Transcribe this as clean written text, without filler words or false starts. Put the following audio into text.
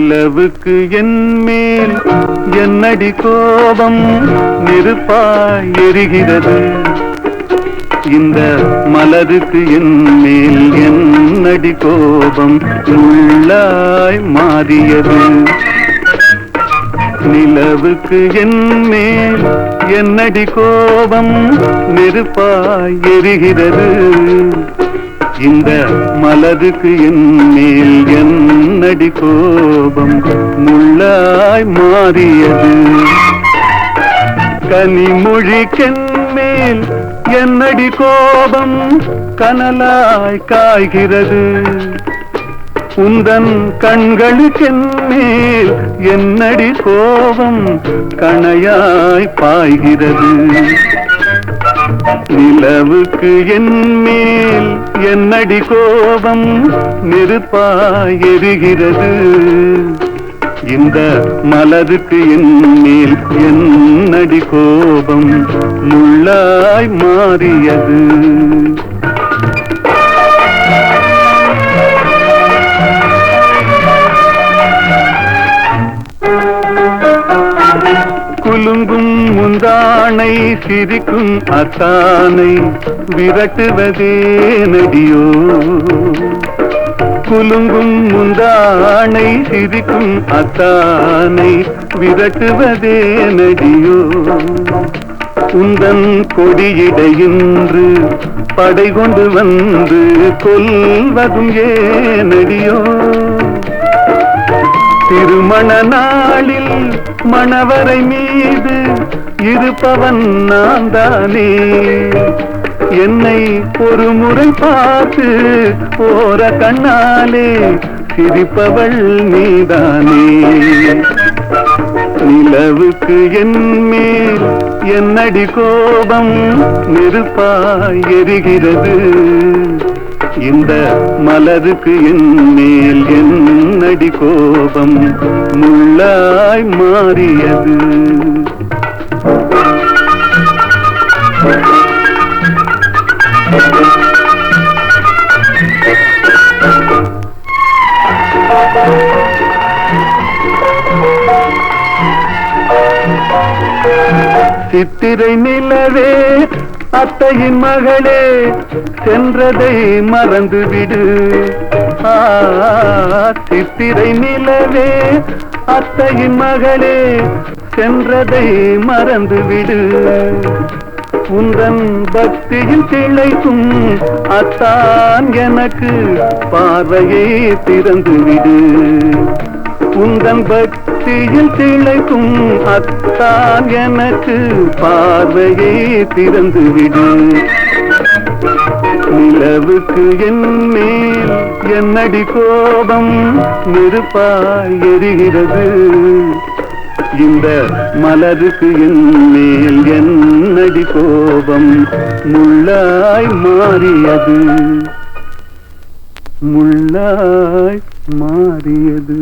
நிலவுக்கு என் மேல் என்னடி கோபம் நெருப்பாய் எரிகிறது. இந்த மலருக்கு என் மேல் என்னடி கோபம் முள்ளாய் மாறியது. நிலவுக்கு என் மேல் என்னடி கோபம் நெருப்பாய் எரிகிறது. இந்த மலருக்கு என் மேல் என்னடி கோபம் முள்ளாய் மாறியது. கனிமொழிக்கென் மேல் என்னடி கோபம் கனலாய் காய்கிறது. உந்தன் கண்களுக்கென் மேல் என்னடி கோபம் கணையாய் பாய்கிறது. நிலவுக்கு என் மேல் என்னடி கோபம் நெருப்பாய் எரிகிறது. இந்த மலருக்கு என் மேல் என்னடி கோபம் முள்ளாய் மாறியது. குலுங்கும் முந்தானை சிரிக்கும் அத்தானை விரட்டுவதே நடியோ. குலுங்கும் முந்தானை சிரிக்கும் அத்தானை விரட்டுவதே நடியோ. உந்தன் கொடியிடையின்று படை கொண்டு வந்து கொல்வதும் ஏனடியோ. திருமண நாளில் மணவரை மீது இருப்பவன் நான் தானே. என்னை ஒரு முறை பார்த்து போற கண்ணாலே சிரிப்பவள் நீதானே. நிலவுக்கு என் மேல் என்னடி கோபம் நெருப்பாய் எரிகிறது. இந்த மலருக்கு என் மேல் என்னடி கோபம் முள்ளாய் மாறியது. சித்திரை நிலவே அத்தையின் மகளே சென்றதை மறந்துவிடு. சித்திரை நிலவே அத்தையின் மகளே சென்றதை மறந்துவிடு. உந்தன் பக்தியில் திளைக்கும் அத்தான் எனக்கு பார்வையை திறந்துவிடு. உந்தன் பக்தியில் திளைக்கும் அத்தான் எனக்கு பார்வையை திறந்துவிடு. நிலவுக்கு என் மேல் என்னடி கோபம் நெருப்பாய் எரிகிறது. இந்த மலருக்கு என் மேல் என்னடி கோபம் முள்ளாய் மாறியது. முள்ளாய் மாறியது.